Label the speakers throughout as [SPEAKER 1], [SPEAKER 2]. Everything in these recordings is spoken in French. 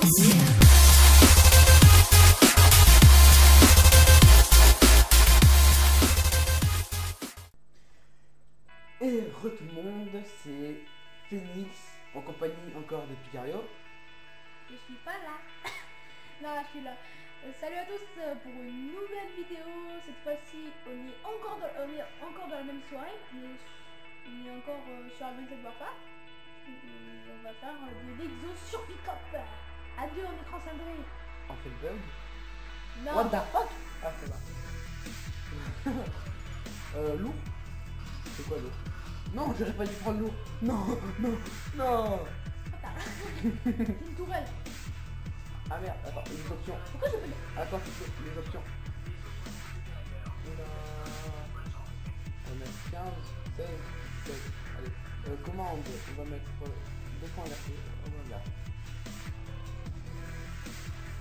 [SPEAKER 1] Et re tout le monde, c'est Phoenix en compagnie encore de Picario.
[SPEAKER 2] Je suis pas là. Non, là, je suis là. Salut à tous pour une nouvelle vidéo. Cette fois-ci, on est encore dans la même soirée, mais on est encore sur la 27 Warfare. On va faire de l'exo sur pick-up. À deux en écran cendré.
[SPEAKER 1] On fait le bug.
[SPEAKER 2] Non.
[SPEAKER 1] What the fuck? Ah, c'est là. Loup? C'est quoi l'eau? Non, j'aurais pas dû prendre l'eau. Non, non, non.
[SPEAKER 2] C'est une tourelle.
[SPEAKER 1] Ah merde, attends, les options.
[SPEAKER 2] Pourquoi je peux dire?
[SPEAKER 1] Attends, c'est les options. Oula. On a 15, 16, 17. Allez, commande, on va mettre défend LRP. Oh là.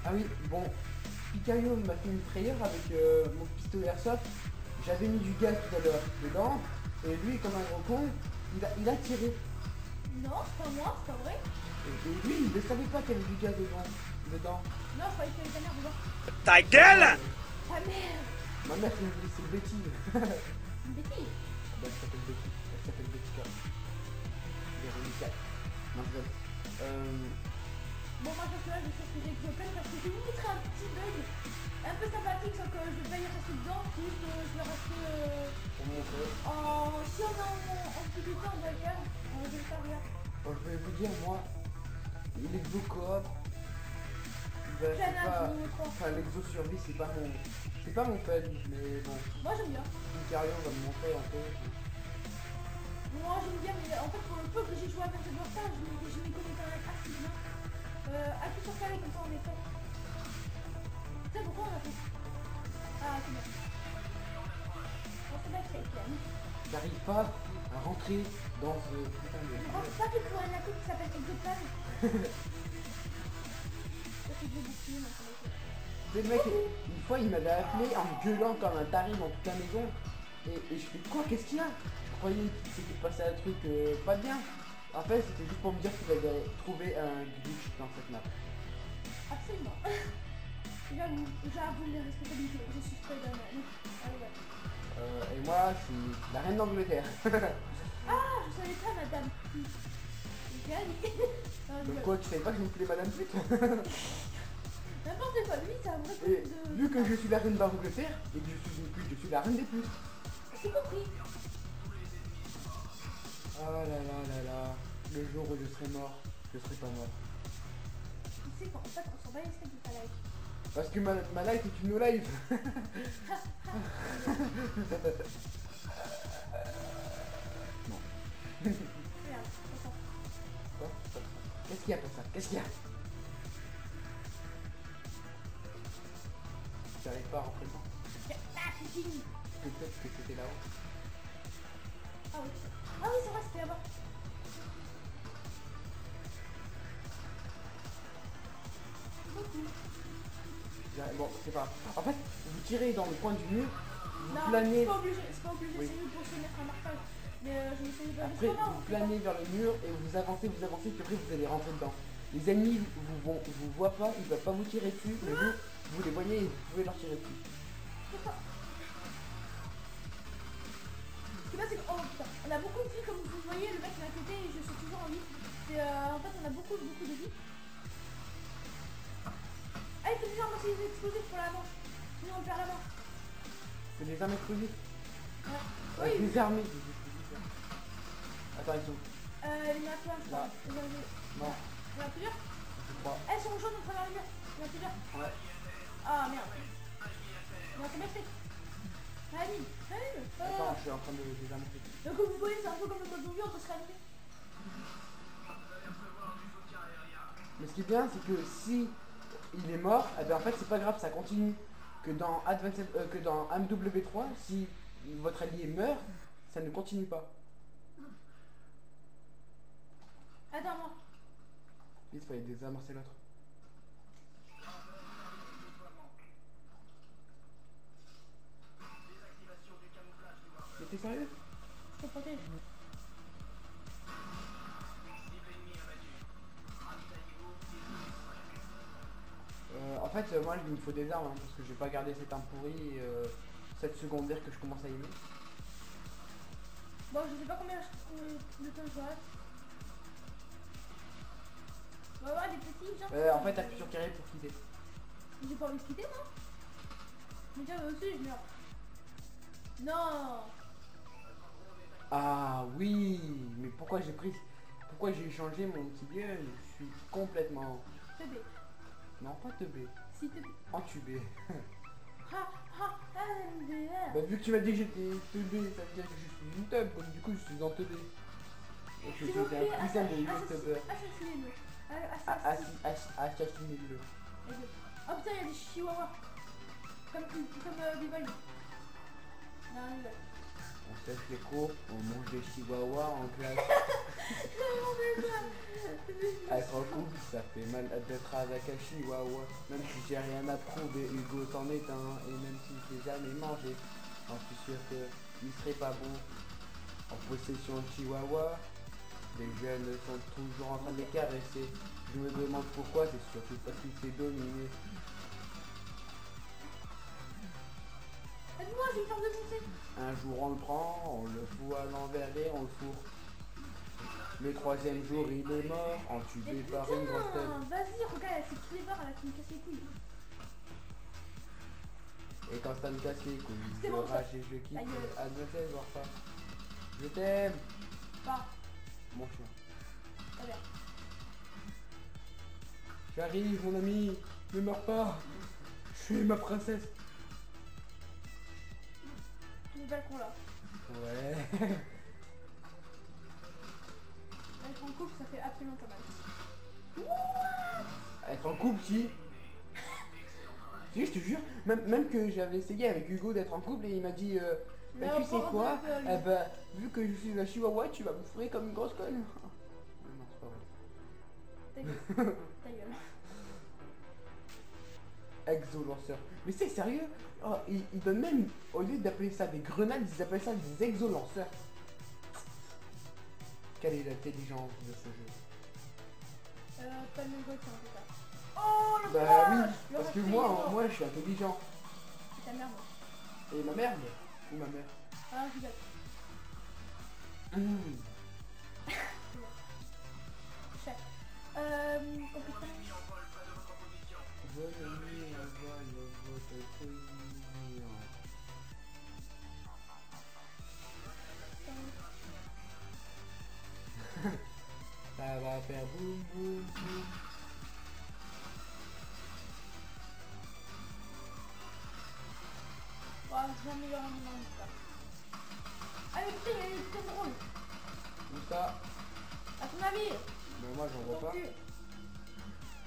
[SPEAKER 1] Ah oui, bon, Picario m'a fait une frayeur avec mon pistolet airsoft. J'avais mis du gaz tout à l'heure dedans, et lui, comme un gros con, il a tiré.
[SPEAKER 2] Non, c'est pas moi, c'est pas vrai.
[SPEAKER 1] Et lui, il ne savait pas qu'il y avait du gaz dedans.
[SPEAKER 2] Non, je croyais qu'il y avait ta mère dedans.
[SPEAKER 3] Ta gueule!
[SPEAKER 2] Ta mère!
[SPEAKER 1] Ma mère, c'est une bêtise.
[SPEAKER 2] Une bêtise.
[SPEAKER 1] Bah, elle s'appelle Betty. Elle s'appelle Betty K. Véronica. Non, je rigole.
[SPEAKER 2] Bon, moi, je suis là, je sais ce que j'ai écrit au pen parce que je vais vous montrer un petit bug un peu sympathique, sans que je vais pas y rester dedans, puis je vais rester
[SPEAKER 1] Pour montrer.
[SPEAKER 2] si on est en petit temps, on va le faire. On va le faire, regarde.
[SPEAKER 1] Bon, je vais vous dire, moi, l'exo coop, bah,
[SPEAKER 2] Plein
[SPEAKER 1] c'est pas...
[SPEAKER 2] avis, quoi.
[SPEAKER 1] Enfin, l'exo survie, c'est pas mon fun, mais bon.
[SPEAKER 2] Moi, j'aime bien.
[SPEAKER 1] Picario va me montrer un peu.
[SPEAKER 2] Moi, j'aime bien, mais en fait, pour le peu que j'ai joué à Vingt Warfare, je m'y connais quand même assez bien. Appuie sur carré, comme ça, on est fait. Tu sais pourquoi on a fait? Ah, c'est bien. On se met avec elle.
[SPEAKER 1] J'arrive pas à rentrer dans ce putain de...
[SPEAKER 2] Je pense pas que pour un atout qui s'appelle Exopan. Ça fait deux boucliers, moi, ça m'a fait.
[SPEAKER 1] Le mec, une fois, il m'avait appelé en me gueulant comme un taré dans toute la maison. Et je fais quoi? Qu'est-ce qu'il y a? Je croyais que c'était passé un truc pas bien. En fait, c'était juste pour me dire qu'il avait trouvé un glitch dans cette map.
[SPEAKER 2] Absolument. J'avoue les responsabilités. Je suis Spider-Man. Ah ouais.
[SPEAKER 1] Et moi, c'est la reine d'Angleterre.
[SPEAKER 2] Ah, je savais pas, madame. Nickel.
[SPEAKER 1] Donc quoi, tu savais pas que je m'appelais Madame Pute?
[SPEAKER 2] N'importe quoi, lui, c'est un vrai
[SPEAKER 1] Et
[SPEAKER 2] truc de...
[SPEAKER 1] vu que je suis la reine d'Angleterre, et que je suis une pute, je suis la reine des putes.
[SPEAKER 2] J'ai compris.
[SPEAKER 1] Ah là là là là. Le jour où je serai mort, je serai pas mort.
[SPEAKER 2] Tu sais qu'en fait, on s'en va les steaks de ta life.
[SPEAKER 1] Parce que ma life est une no-life. Non.
[SPEAKER 2] Regarde, attends.
[SPEAKER 1] Quoi? Qu'est-ce qu'il y a pour ça? Qu'est-ce qu'il y a? J'arrive pas à rentrer dedans.
[SPEAKER 2] Ah, c'est fini.
[SPEAKER 1] Peut-être que c'était là-haut.
[SPEAKER 2] Ah oui. Ah oui, c'est vrai, c'était là-bas.
[SPEAKER 1] Bon, c'est pas grave. En fait, vous tirez dans le coin du mur, vous
[SPEAKER 2] Non,
[SPEAKER 1] planez.
[SPEAKER 2] c'est pas obligé,
[SPEAKER 1] Oui.
[SPEAKER 2] c'est nous pour se mettre un marquage. Mais je me suis pas
[SPEAKER 1] Après, vous planez vers le mur et vous avancez, puis après vous allez rentrer dedans. Les ennemis vous voient pas, ils peuvent pas vous tirer dessus, mais vous les voyez et vous pouvez leur tirer dessus.
[SPEAKER 2] Ce qui passe, c'est que, oh putain, on a beaucoup de vie, comme vous voyez, le mec est à côté et je suis toujours en vie. En fait, on a beaucoup de vie. Ah, il faut déjà ramasser les explosifs pour la manche. Sinon, on perd la manche.
[SPEAKER 1] C'est des armes explosives.
[SPEAKER 2] Ouais.
[SPEAKER 1] Avec
[SPEAKER 2] Oui,
[SPEAKER 1] des armées explosives. Attends, ils sont.
[SPEAKER 2] il y en a plein, je crois.
[SPEAKER 1] Là.
[SPEAKER 2] Il y en
[SPEAKER 1] Non,
[SPEAKER 2] a plusieurs.
[SPEAKER 1] je crois.
[SPEAKER 2] Elles sont jaunes en travers le mur. Il y en a plusieurs.
[SPEAKER 1] Ouais.
[SPEAKER 2] Ah merde. Il y en a combien de fait? Allez.
[SPEAKER 1] Attends, je suis en train de désarmer.
[SPEAKER 2] Donc comme vous voyez, c'est un peu comme le code zombie, on peut se réanimer.
[SPEAKER 1] Mais ce qui est bien, c'est que si il est mort, eh ben en fait c'est pas grave, ça continue. Que dans MW3, si votre allié meurt, ça ne continue pas.
[SPEAKER 2] Attends-moi.
[SPEAKER 1] Il fallait désamorcer l'autre. Mais t'es sérieux?
[SPEAKER 2] Je te protège.
[SPEAKER 1] En fait, moi il me faut des armes hein, parce que je vais pas garder cette arme pourrie cette secondaire que je commence à aimer.
[SPEAKER 2] Bon, je sais pas combien de temps je reste. On va voir des petits gens.
[SPEAKER 1] En fait, t'appuies sur carré pour quitter.
[SPEAKER 2] J'ai pas envie de quitter, non? Mais tiens, moi aussi, je meurs. Non.
[SPEAKER 1] Ah oui, mais pourquoi j'ai échangé mon tibia? Je suis complètement...
[SPEAKER 2] TB.
[SPEAKER 1] Non, pas teubé.
[SPEAKER 2] Si TB.
[SPEAKER 1] Entubé.
[SPEAKER 2] Ha ha MDR.
[SPEAKER 1] Bah vu que tu m'as dit que j'étais teubé, ça veut dire que je suis une teub, donc du coup je suis entubé. Et que
[SPEAKER 2] S'il vous
[SPEAKER 1] j'étais
[SPEAKER 2] plaît,
[SPEAKER 1] un putain de youtubeur.
[SPEAKER 2] assassinez-le.
[SPEAKER 1] Assassinez-le.
[SPEAKER 2] Oh putain, il y a des chihuahuas. Comme Vivaldi. Non, non.
[SPEAKER 1] On sèche les cours, on mange des chihuahuas en classe. Être en couple, ça fait mal d'être avec un chihuahua. Même si j'ai rien à prouver, Hugo t'en est un. Et même si j'ai jamais mangé, j'en suis sûr qu'il serait pas bon. En possession de chihuahua, les jeunes sont toujours en train de les caresser. Je me demande pourquoi, c'est surtout parce qu'il s'est dominé.
[SPEAKER 2] Aide-moi, j'ai peur de foncer.
[SPEAKER 1] Un jour on le prend, on le fout à l'envers et on le fourre. Le troisième jour il est mort, entubé par une grosse tête.
[SPEAKER 2] Vas-y, regarde, c'est tous les barres là qui me cassent les couilles.
[SPEAKER 1] Et quand ça me casse les couilles,
[SPEAKER 2] C'est
[SPEAKER 1] je
[SPEAKER 2] bon,
[SPEAKER 1] rage et je quitte.
[SPEAKER 2] Ta gueule.
[SPEAKER 1] Admettez, voir ça. Je t'aime,
[SPEAKER 2] Pas.
[SPEAKER 1] mon chien.
[SPEAKER 2] Très bien.
[SPEAKER 1] J'arrive mon ami, ne meurs pas. Je suis ma princesse.
[SPEAKER 2] Tu me belle con là.
[SPEAKER 1] Ouais.
[SPEAKER 2] Être en couple, ça fait absolument pas mal.
[SPEAKER 1] Être en couple, si. Si, je te jure, même que j'avais essayé avec Hugo d'être en couple et il m'a dit bah, tu sais quoi, vu que je suis un chihuahua, tu vas me fourrer comme une grosse conne. Non, c'est pas vrai.
[SPEAKER 2] Ta gueule. Ta gueule.
[SPEAKER 1] Exo-lanceur. Mais c'est sérieux, oh, ils donnent même, au lieu d'appeler ça des grenades, ils appellent ça des exo-lanceurs. Quelle est l'intelligence de ce jeu?
[SPEAKER 2] Pas le même voiture en tout cas. Oh le
[SPEAKER 1] Bah
[SPEAKER 2] flash.
[SPEAKER 1] oui,
[SPEAKER 2] Le
[SPEAKER 1] parce que
[SPEAKER 2] reflet,
[SPEAKER 1] moi je suis intelligent.
[SPEAKER 2] c'est ta merde.
[SPEAKER 1] Et ma merde? Ou ma mère?
[SPEAKER 2] Ah, je rigole. Chef. Compétence.
[SPEAKER 1] Venez avoir votre coïncidence. Ça va faire boum boum boum.
[SPEAKER 2] Ouais, je vais améliorer mon arme ça. Ah mais putain, il y a une putain de drôle.
[SPEAKER 1] Où ça?
[SPEAKER 2] À ton avis?
[SPEAKER 1] Mais moi j'en vois
[SPEAKER 2] Ton
[SPEAKER 1] pas.
[SPEAKER 2] cul.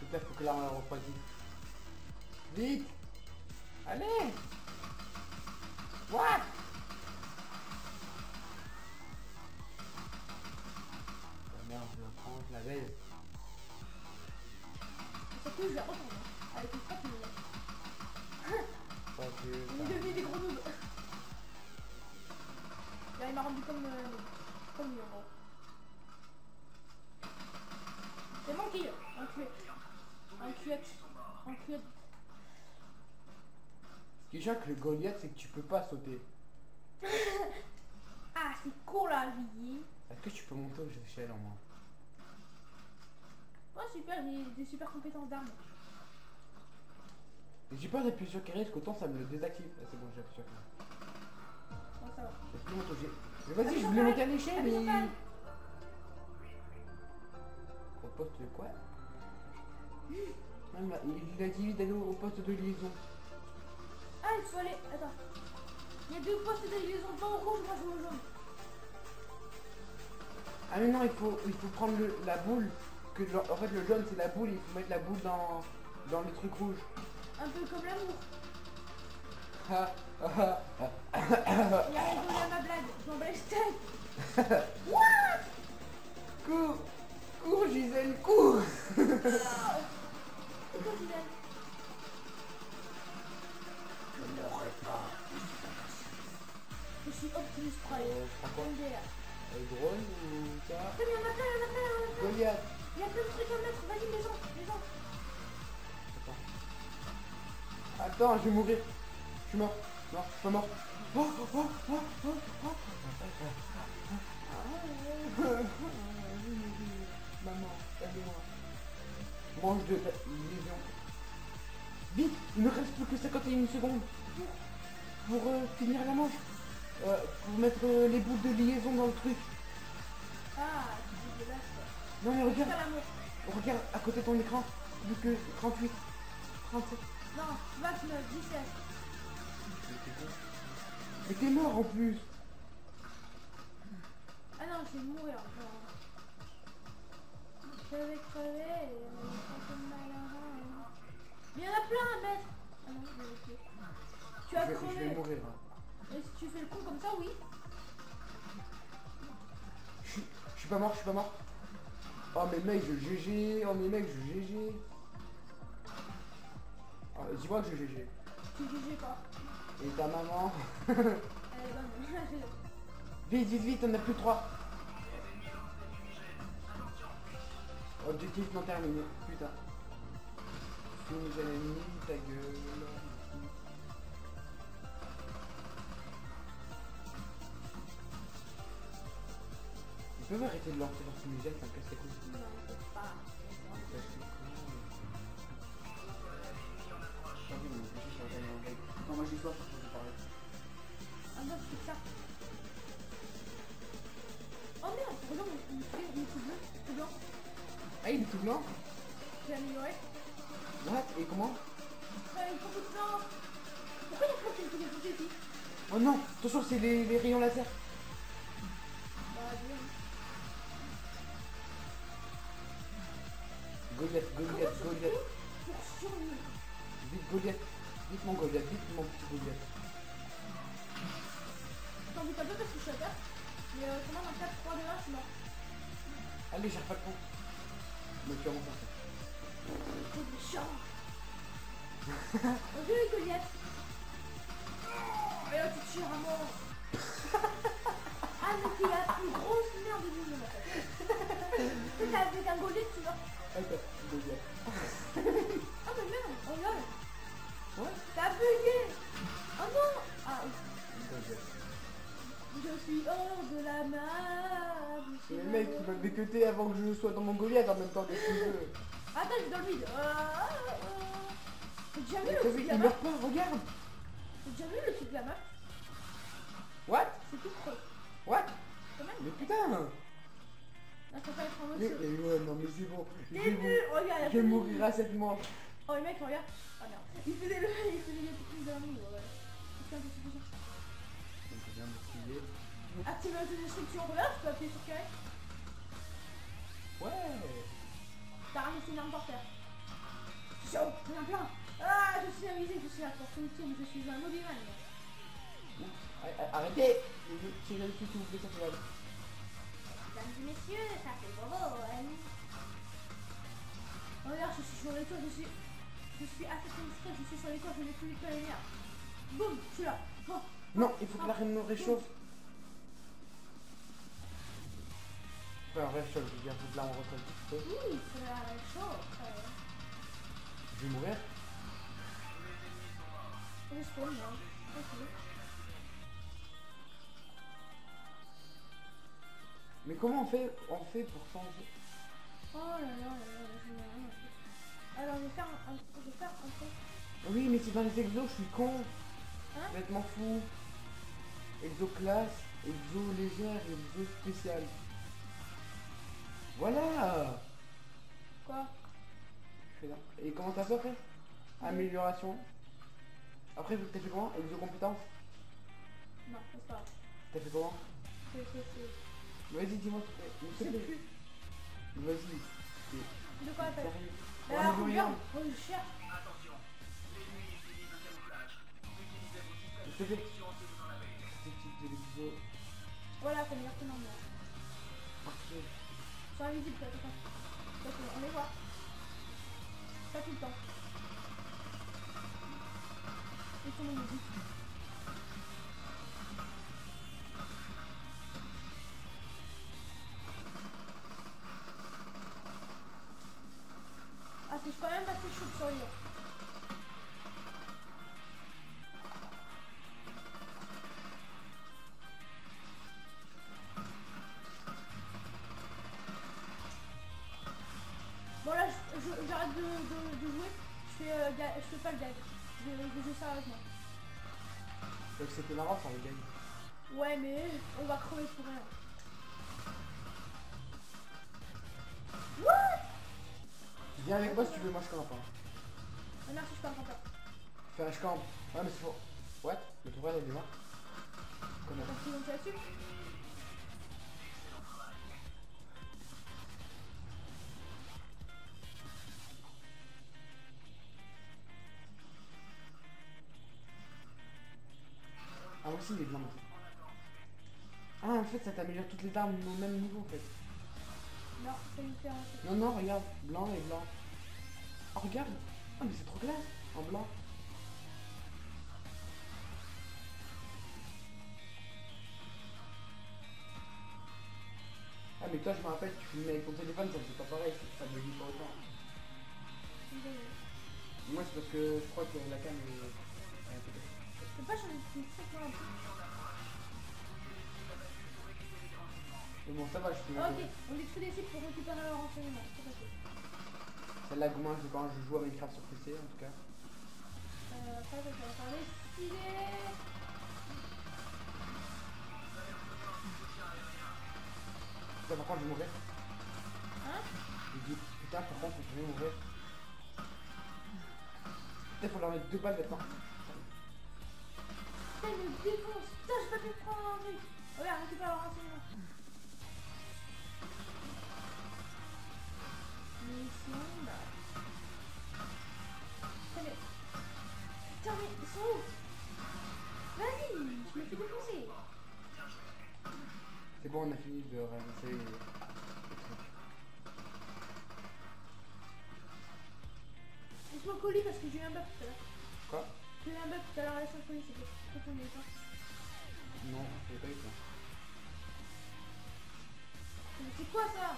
[SPEAKER 1] Peut-être faut que là on la refroidit. Vite! Allez! What? La merde, je la prends, je la baise.
[SPEAKER 2] Surtout, je la retourne. Hein, avec une frappe,
[SPEAKER 1] Pas que
[SPEAKER 2] on est devenus des gros noobs. Là, il m'a rendu comme lui en gros. C'est mon kill. Un cuette. Un cuette. Un cuette.
[SPEAKER 1] Ce qui est chiant avec le Goliath, c'est que tu peux pas sauter.
[SPEAKER 2] Ah, c'est con la vie.
[SPEAKER 1] Est-ce que tu peux monter aux échelles en moins?
[SPEAKER 2] Oh super, j'ai des super compétences d'armes.
[SPEAKER 1] J'ai peur d'appuyer sur carré parce qu'autant ça me le désactive. Ah c'est bon, j'ai appuyé sur carré.
[SPEAKER 2] Bon, ça va.
[SPEAKER 1] J'ai plus monter au Mais vas-y, je voulais monter à l'échelle
[SPEAKER 2] Appuie sur
[SPEAKER 1] mais...
[SPEAKER 2] carré.
[SPEAKER 1] Au poste de quoi? Il a dit d'aller au poste de liaison.
[SPEAKER 2] Ah, il faut aller. Attends. Il y a deux postes de liaison, pas au rouge, moi je vais au jaune.
[SPEAKER 1] Ah mais non, il faut prendre la boule. En fait le jaune c'est la boule, il faut mettre la boule dans le truc rouge.
[SPEAKER 2] Un peu comme l'amour.
[SPEAKER 1] Ah, ah, ah,
[SPEAKER 2] Il a rigolé à ma blague. Je m'en bats les steaks.
[SPEAKER 1] Cours! Cours Gisèle, cours!
[SPEAKER 2] C'est quoi Gisèle? Je suis Optimus Prime.
[SPEAKER 1] Prends quoi?
[SPEAKER 2] MDR.
[SPEAKER 1] Drone ou ça?
[SPEAKER 2] Il y en a plein, il y en a plein, il y en a plein.
[SPEAKER 1] Goliath!
[SPEAKER 2] Il y a plein de trucs à mettre. Vas-y, les gens, les gens.
[SPEAKER 1] Attends. Attends, je vais mourir. Je suis mort. Non, je suis pas mort. Oh, oh, oh, oh, oh, oh. Maman, aide-moi. Mange de légion. Vite, il ne reste plus que 51 secondes pour finir la manche. Pour mettre les boules de liaison dans le truc.
[SPEAKER 2] Ah, c'est dégueulasse quoi.
[SPEAKER 1] Non mais regarde,
[SPEAKER 2] Pas l'amour.
[SPEAKER 1] regarde à côté de ton écran. Plus que 38, 37.
[SPEAKER 2] Non, 29, 17.
[SPEAKER 1] Mais t'es mort en plus.
[SPEAKER 2] Ah non, je vais mourir encore. Je vais crever. Mais il y en a plein à mettre. Ah non, je vais laisser. Tu as
[SPEAKER 1] Je
[SPEAKER 2] crevé.
[SPEAKER 1] vais mourir. Hein.
[SPEAKER 2] Et si tu fais le con comme ça, oui.
[SPEAKER 1] Je suis pas mort, je suis pas mort. Oh mais mec, je GG. Oh mais mec, je GG. Oh, dis-moi que je GG.
[SPEAKER 2] Tu GG quoi.
[SPEAKER 1] Et ta maman.
[SPEAKER 2] Elle est bonne.
[SPEAKER 1] Vite, vite, vite, on a plus que 3. Objectif non terminé. Putain. Fini, j'ai l'ennemi, ta gueule. Ils peuvent arrêter de lancer leur fumigène, ça me casse les couilles.
[SPEAKER 2] Non, on peut pas.
[SPEAKER 1] Non, moi j'ai soif, je vais parler.
[SPEAKER 2] Ah non, c'est ça. Oh merde, regarde, il est tout bleu, tout blanc.
[SPEAKER 1] Ah, il est tout blanc.
[SPEAKER 2] J'ai amélioré.
[SPEAKER 1] What? Et comment?
[SPEAKER 2] Il faut tout blanc. Pourquoi il y a pas de bouger ici?
[SPEAKER 1] Oh non, attention, c'est les rayons laser.
[SPEAKER 2] Bah, bien.
[SPEAKER 1] Goliath,
[SPEAKER 2] Comment
[SPEAKER 1] Goliath,
[SPEAKER 2] tu
[SPEAKER 1] Goliath.
[SPEAKER 2] fais pour survivre?
[SPEAKER 1] Vite Goliath. Vite mon Goliath, vite mon petit Goliath.
[SPEAKER 2] Je t'en doute un peu parce que je suis à terre. Mais comment dans 4, 3, 2, 1, je suis mort.
[SPEAKER 1] Allez, j'ai pas de con. Mais tu vas m'en faire.
[SPEAKER 2] C'est méchant. On dirait Goliath. Et là tu tires à mort. Ah mais t'es la plus grosse merde du monde en fait. T'as avec un Goliath tu meurs.
[SPEAKER 1] Attends, Goliath.
[SPEAKER 2] Ah mais merde, oh lol.
[SPEAKER 1] Ouais.
[SPEAKER 2] T'as bugué. Oh non. Ah oui.
[SPEAKER 1] Goliath.
[SPEAKER 2] Je suis hors de la map.
[SPEAKER 1] C'est le mec qui m'a décuté avant que je sois dans mon Goliath en même temps que tu veux.
[SPEAKER 2] Attends, je suis dans le vide. T'as déjà vu le
[SPEAKER 1] T'as
[SPEAKER 2] truc
[SPEAKER 1] vu,
[SPEAKER 2] de la
[SPEAKER 1] il
[SPEAKER 2] map?
[SPEAKER 1] meurt pas, regarde.
[SPEAKER 2] T'as déjà vu le truc de la map?
[SPEAKER 1] What?
[SPEAKER 2] C'est tout creux.
[SPEAKER 1] What?
[SPEAKER 2] Quand même.
[SPEAKER 1] Mais putain.
[SPEAKER 2] Là, ça va être en mode.
[SPEAKER 1] Ouais, non mais c'est bon.
[SPEAKER 2] T'es nul, regarde.
[SPEAKER 1] Je vais mourir à cette mort.
[SPEAKER 2] Oh, le mec, regarde. Ah merde. Il faisait les techniques de la mou, ouais. Putain, c'est bien.
[SPEAKER 1] C'est bien motivé.
[SPEAKER 2] Active la description, regarde, tu peux appuyer sur carré.
[SPEAKER 1] Ouais.
[SPEAKER 2] T'as ramassé une arme par terre. Chaud, il y en a plein. Ah, je suis avisé, je suis là pour tout tour, je suis un Obi-Wan.
[SPEAKER 1] Arrêtez. Si je le suis, s'il vous plaît, ça fait mal.
[SPEAKER 2] Mesdames et messieurs, ça fait bravo, hein. Regarde, je suis sur les toits, je suis Assassin's Creed, je suis sur les toits, je n'ai plus l'école lumière. Boum, je suis là. Oh.
[SPEAKER 1] Non, il faut que la reine me réchauffe. Enfin, réchauffe, je veux dire, faut que là on réchauffe vite fait.
[SPEAKER 2] Oui, c'est la chaud.
[SPEAKER 1] Je vais mourir.
[SPEAKER 2] Je spawn, moi. Ok.
[SPEAKER 1] Mais comment on fait pour changer?
[SPEAKER 2] Oh là là là là, je n'ai rien fait. Alors, je vais faire un truc.
[SPEAKER 1] Oui, mais c'est dans les exos, je suis con.
[SPEAKER 2] Hein?
[SPEAKER 1] Complètement fou. Exo classe, exo légère, exo spécial. Voilà.
[SPEAKER 2] Quoi?
[SPEAKER 1] Je fais là. Et comment t'as fait après? Amélioration. Après, t'as fait comment? Exo compétence?
[SPEAKER 2] Non, c'est pas grave.
[SPEAKER 1] T'as fait comment? Vas-y, dis-moi.
[SPEAKER 2] Je sais plus.
[SPEAKER 1] Vas-y.
[SPEAKER 2] De quoi t'as?
[SPEAKER 1] Sérieux.
[SPEAKER 2] Alors,
[SPEAKER 1] Oh,
[SPEAKER 2] regarde, oh, je cherche.
[SPEAKER 1] S'il te plaît. C'est de l'exo.
[SPEAKER 2] Voilà, c'est meilleur que non, mais.
[SPEAKER 1] Parfait.
[SPEAKER 2] Ils sont invisibles, toi, attends. On les voit. Pas tout le temps. Ils sont invisibles. Ah, c'est quand même assez chaud sur lui. Bon là, j'arrête de jouer. Je fais pas le gag. Je joue sérieusement.
[SPEAKER 1] Donc c'était marrant ça, le gars.
[SPEAKER 2] Ouais, mais on va crever pour rien. What?
[SPEAKER 1] Viens avec moi si tu veux, moi je campe. Hein.
[SPEAKER 2] Ah, merci, je parle pas.
[SPEAKER 1] Enfin, je campe. Ouais, mais c'est faux. What? Le tourelle est déjà. Comment?
[SPEAKER 2] T'as pris mon là-dessus?
[SPEAKER 1] Ah, aussi les blancs. Ah, en fait, ça t'améliore toutes les armes au même niveau en fait.
[SPEAKER 2] Non, c'est différent.
[SPEAKER 1] Non, non, regarde, blanc et blanc. Oh, regarde. Ah, mais c'est trop classe, en blanc. Ah, mais toi, je me rappelle, tu filmais avec ton téléphone, ça c'est pas pareil, ça me dit pas autant. Moi, c'est parce que je crois que la cam est un peu...
[SPEAKER 2] Je peux pas changer de truc, moi, un peu.
[SPEAKER 1] Mais bon, ça va, je peux...
[SPEAKER 2] Ok, on détruit des sites pour récupérer leurs renseignements. C'est passé.
[SPEAKER 1] Ça lag moins que quand je joue à Minecraft sur PC, en tout cas.
[SPEAKER 2] Après, ça va faire des stylés.
[SPEAKER 1] Putain, par contre, je vais mourir.
[SPEAKER 2] Hein?
[SPEAKER 1] Je dis, putain, par contre, je vais mourir. Putain, faut leur mettre 2 balles maintenant.
[SPEAKER 2] Putain, il me défonce. Putain, j'ai pas pu prendre un truc. Regarde, récupère leurs renseignements. Mission, bah. Putain, mais... Putain, mais ils sont où? Vas-y, je me fais défoncer.
[SPEAKER 1] C'est bon, on a fini de ramasser les trucs.
[SPEAKER 2] Laisse-moi colis parce que j'ai eu un bug tout à l'heure.
[SPEAKER 1] Quoi?
[SPEAKER 2] J'ai eu un bug tout à l'heure, laisse-moi colis, c'était. Pourquoi on est pas?
[SPEAKER 1] Non, j'ai pas eu ça.
[SPEAKER 2] Mais c'est quoi ça?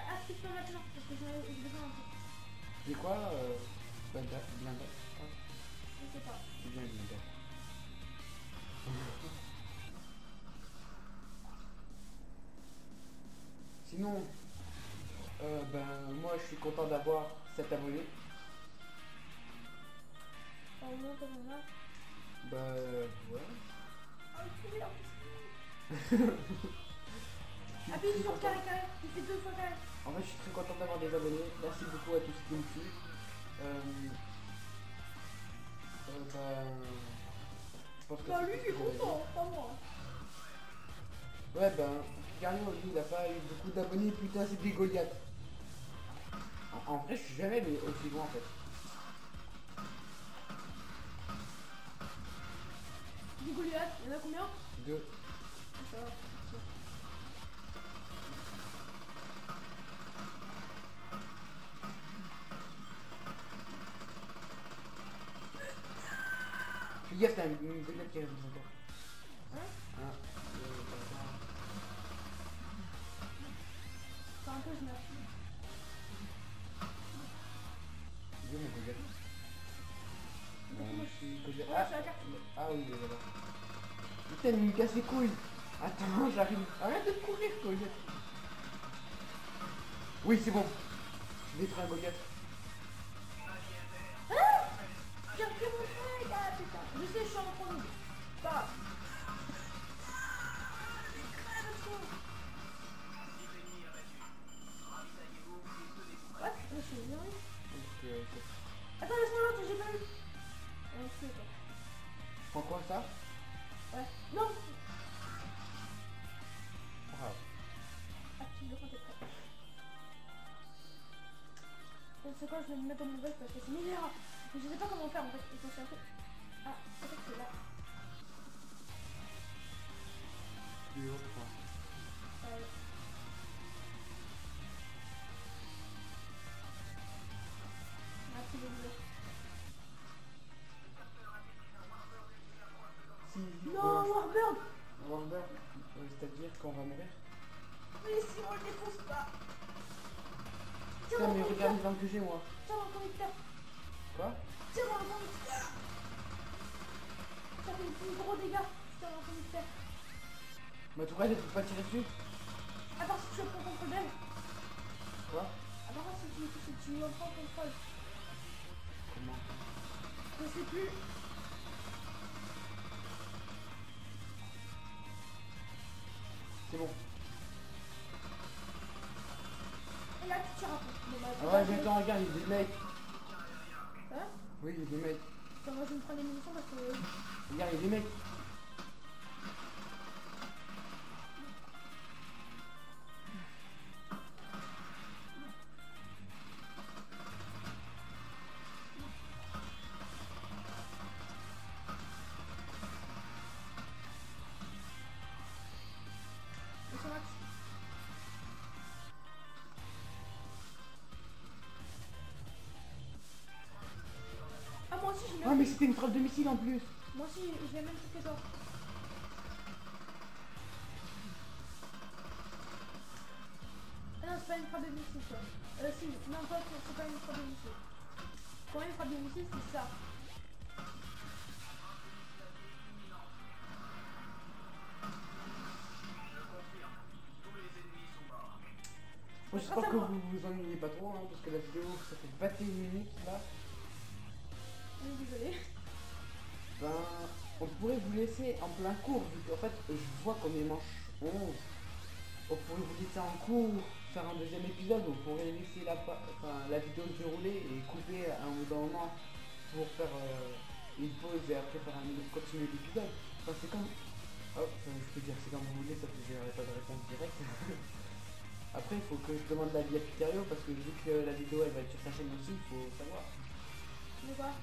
[SPEAKER 2] Active-toi maintenant parce que j'ai besoin d'un truc.
[SPEAKER 1] C'est quoi Blender?
[SPEAKER 2] Je sais pas.
[SPEAKER 1] C'est bien Blender. Sinon, ben moi je suis content d'avoir 7 abonnés.
[SPEAKER 2] Au moins, comme on a.
[SPEAKER 1] Bah ouais.
[SPEAKER 2] Ah, il faut bien. Appuie sur carré carré, tu fais 2 fois carré.
[SPEAKER 1] En fait je suis très content d'avoir des abonnés. Merci beaucoup à tous ceux qui me suivent. Je pense que
[SPEAKER 2] Bah
[SPEAKER 1] c'est
[SPEAKER 2] lui
[SPEAKER 1] tout
[SPEAKER 2] il est
[SPEAKER 1] ce que j'avais
[SPEAKER 2] content, pas moi.
[SPEAKER 1] dit. Ouais ben, Gario lui il a pas eu beaucoup d'abonnés, putain c'est des Goliaths. En vrai je suis jamais allé aussi loin en fait.
[SPEAKER 2] Du Goliath, il y en a combien?
[SPEAKER 1] 2.
[SPEAKER 2] Ça va.
[SPEAKER 1] Fais gaffe, t'as une Goliath qui arrive devant toi.
[SPEAKER 2] Hein?
[SPEAKER 1] Ah,
[SPEAKER 2] C'est un peu je meurs.
[SPEAKER 1] il est où mon Goliath? Goliath.
[SPEAKER 2] Ouais,
[SPEAKER 1] Ah,
[SPEAKER 2] je suis à la carte.
[SPEAKER 1] ah oui, il est là-bas. Putain, il me casse les couilles. Attends, j'arrive. Arrête de courir, Goliath. Oui, c'est bon. Je détruis un Goliath.
[SPEAKER 2] J'ai repris mon truc, ah putain. Je sais, je suis en train de... Pas grave. What? Je suis bien. Attends, laisse-moi l'autre, j'ai pas eu. On se fait quoi?
[SPEAKER 1] Je prends quoi ça?
[SPEAKER 2] Ouais. Non.
[SPEAKER 1] Ah,
[SPEAKER 2] Active le quand t'es prêt. C'est quoi, je vais me mettre dans mon bug parce que c'est meilleur. Mais je sais pas comment faire en fait. Il faut faire un peu. Ah, peut-être que là.
[SPEAKER 1] plus haut, je crois.
[SPEAKER 2] On a pris le bleu.
[SPEAKER 1] Si,
[SPEAKER 2] Non, Warbird.
[SPEAKER 1] Warbird, c'est-à-dire qu'on va mourir.
[SPEAKER 2] Mais si on le défonce pas. Tiens
[SPEAKER 1] Putain,
[SPEAKER 2] mon
[SPEAKER 1] mais
[SPEAKER 2] conducteur.
[SPEAKER 1] regarde les armes que j'ai moi.
[SPEAKER 2] Tiens mon conducteur.
[SPEAKER 1] Quoi?
[SPEAKER 2] Tiens mon
[SPEAKER 1] Pourquoi je peux pas tirer dessus?
[SPEAKER 2] À part si tu reprends contrôle d'elle.
[SPEAKER 1] Quoi?
[SPEAKER 2] À part si tu reprends contrôle.
[SPEAKER 1] Comment?
[SPEAKER 2] Je sais plus.
[SPEAKER 1] C'est bon.
[SPEAKER 2] Et là tu tires à fond. Bon, bah,
[SPEAKER 1] Ah ouais, mais attends, regarde, il y a des mecs.
[SPEAKER 2] Hein?
[SPEAKER 1] Oui, il y a des mecs.
[SPEAKER 2] Attends, moi je vais me prendre des munitions parce que...
[SPEAKER 1] Regarde, il y a des mecs.
[SPEAKER 2] Ils sont max. Ah moi aussi j'ai
[SPEAKER 1] Ah
[SPEAKER 2] même...
[SPEAKER 1] mais c'était une frappe de missile en plus.
[SPEAKER 2] Moi aussi j'ai même tout que toi. Ah non, c'est pas une frappe de missile toi. Si, non toi c'est pas une frappe de missile. Pour moi une frappe de missile c'est ça.
[SPEAKER 1] Bon, j'espère que vous vous ennuyez pas trop, hein, parce que la vidéo, ça fait 21 minutes là.
[SPEAKER 2] Oui, désolé.
[SPEAKER 1] Ben, on pourrait vous laisser en plein cours, vu qu'en fait, je vois qu'on est manche 11. On pourrait vous laisser en cours, faire un deuxième épisode, on pourrait laisser la vidéo se dérouler et couper à un moment pour faire une pause et après continuer l'épisode. Enfin, c'est comme... Hop, je peux dire, c'est comme vous voulez, ça ne j'aurai pas de réponse directe. Après, il faut que je demande l'avis à Piterio parce que vu que la vidéo elle va être sur sa chaîne aussi, il faut savoir.
[SPEAKER 2] Mais quoi?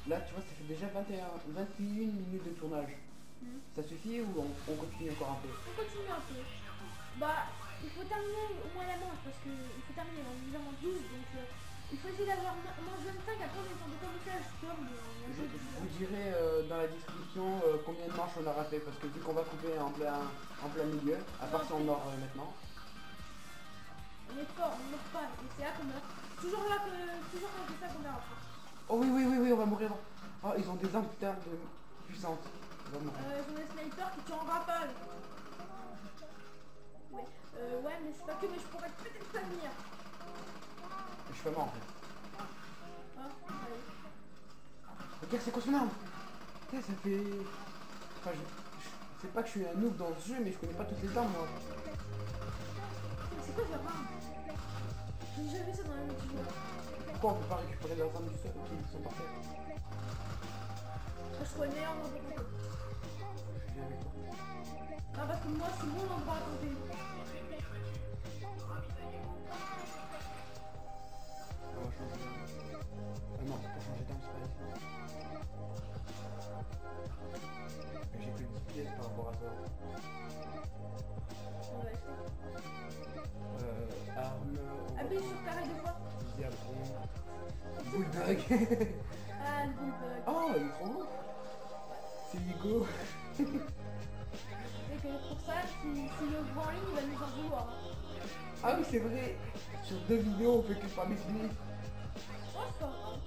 [SPEAKER 1] Là, tu vois, ça fait déjà 21 minutes de tournage. Ça suffit ou on continue encore un peu?
[SPEAKER 2] On continue un peu. Bah, il faut terminer au moins la manche parce qu'il faut terminer en évidemment 12 donc il faut essayer d'avoir manche 25 après on est en décollage comme
[SPEAKER 1] Je vous dirai dans la description combien de manches on aura fait parce que vu qu'on va couper en plein milieu, à part si on meurt maintenant.
[SPEAKER 2] On est fort, on meurt pas, et c'est là qu'on meurt. Toujours quand on fait ça qu'on meurt après.
[SPEAKER 1] Oh oui, oui, oui, oui, on va mourir. Oh, ils ont des armes putain de puissantes. On va mourir.
[SPEAKER 2] Ils ont des snipers qui tuent en rafale. Ouais, ouais, mais c'est pas que, mais je pourrais peut-être pas venir.
[SPEAKER 1] Je suis pas mort en fait.
[SPEAKER 2] Ah, allez.
[SPEAKER 1] Regarde, c'est quoi son arme? Putain, ça fait... Enfin, c'est pas que je suis un noob dans ce jeu, mais je connais pas toutes les armes moi.
[SPEAKER 2] C'est quoi cette arme? J'ai jamais vu ça dans les multijoueurs.
[SPEAKER 1] Pourquoi on peut pas récupérer leurs armes du sol qui sont par terre?
[SPEAKER 2] Je serais meilleur dans le jeu.
[SPEAKER 1] Je viens avec toi.
[SPEAKER 2] Non, parce que moi, c'est mon endroit à compter.
[SPEAKER 1] On va changer d'arme. Ah non, pour changer d'arme, c'est pas ici. J'ai que 10 pièces par rapport à ça.
[SPEAKER 2] On va acheter.
[SPEAKER 1] Arme...
[SPEAKER 2] Appuie sur carré deux fois.
[SPEAKER 1] Diabron... Bulldog.
[SPEAKER 2] Ah, le bulldog.
[SPEAKER 1] Oh, il est trop beau. C'est Hugo.
[SPEAKER 2] Et que pour ça, si le voit en ligne, il va nous en vouloir.
[SPEAKER 1] Ah oui, c'est vrai. Sur 2 vidéos, on fait que parler de lui.
[SPEAKER 2] Oh, c'est pas grave.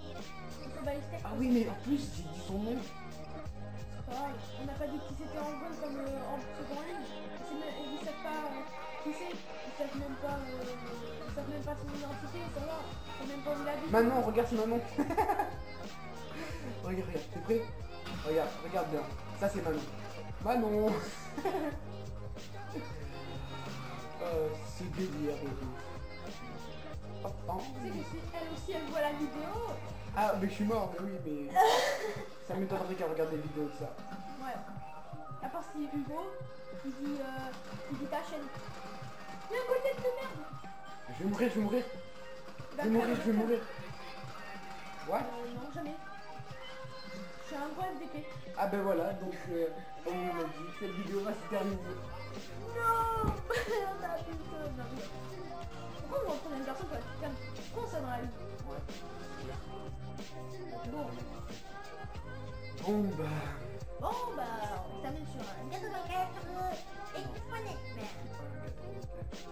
[SPEAKER 2] On peut balister.
[SPEAKER 1] Ah oui, mais en plus, j'ai dit son nom.
[SPEAKER 2] C'est pas grave. On n'a pas dit qui c'était en gros comme en second en ligne. Ils savent pas qui c'est. Ils savent même pas son identité, ça va. Ils savent même pas où il habite.
[SPEAKER 1] Manon, regarde, c'est Manon. Regarde, regarde, t'es prêt? Regarde, regarde bien. Ça, c'est Manon. Manon. Ce délire et tout. Oh, oh.
[SPEAKER 2] Tu sais que si elle aussi, elle voit la vidéo.
[SPEAKER 1] Ah, mais je suis mort, mais oui, mais... ça m'étonnerait qu'elle regarde des vidéos de ça.
[SPEAKER 2] Ouais. À part si Hugo, il dit ta chaîne. Mais un côté de merde.
[SPEAKER 1] Je vais mourir, je vais mourir.
[SPEAKER 2] Bah,
[SPEAKER 1] Je vais mourir, je vais mourir. What?
[SPEAKER 2] Non, jamais. Je suis un gros FDP.
[SPEAKER 1] Ah ben voilà, donc on m'a dit, cette vidéo va se terminer.
[SPEAKER 2] Non. On a plus de non. Pourquoi on va prendre une personne pour être calme? Pourquoi ça dans la vie?
[SPEAKER 1] Ouais.
[SPEAKER 2] Bon.
[SPEAKER 1] Bon bah...
[SPEAKER 2] Bon bah, on termine sur un gâteau d'enquête et une monnaie. Mais...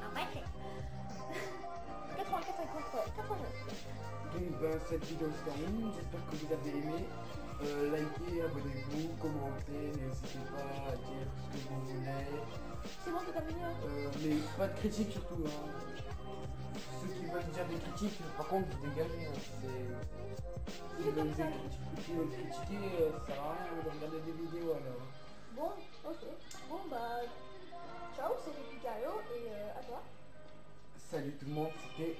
[SPEAKER 2] en vrai, c'est... 84 contre 89.
[SPEAKER 1] Donc ben, cette vidéo se termine, j'espère que vous avez aimé. Likez, abonnez-vous, commentez, n'hésitez pas à dire ce que vous voulez.
[SPEAKER 2] C'est bon, t'as terminé, hein.
[SPEAKER 1] Mais pas de critiques surtout. Hein. Ceux qui veulent dire des critiques, par contre, vous dégagez. Hein.
[SPEAKER 2] Il est comme ça.
[SPEAKER 1] Qui veulent critiquer, ça sert à rien de regarder des vidéos alors.
[SPEAKER 2] Bon, ok. Bon, bah, ciao, c'était Picario et à toi.
[SPEAKER 1] Salut tout le monde, c'était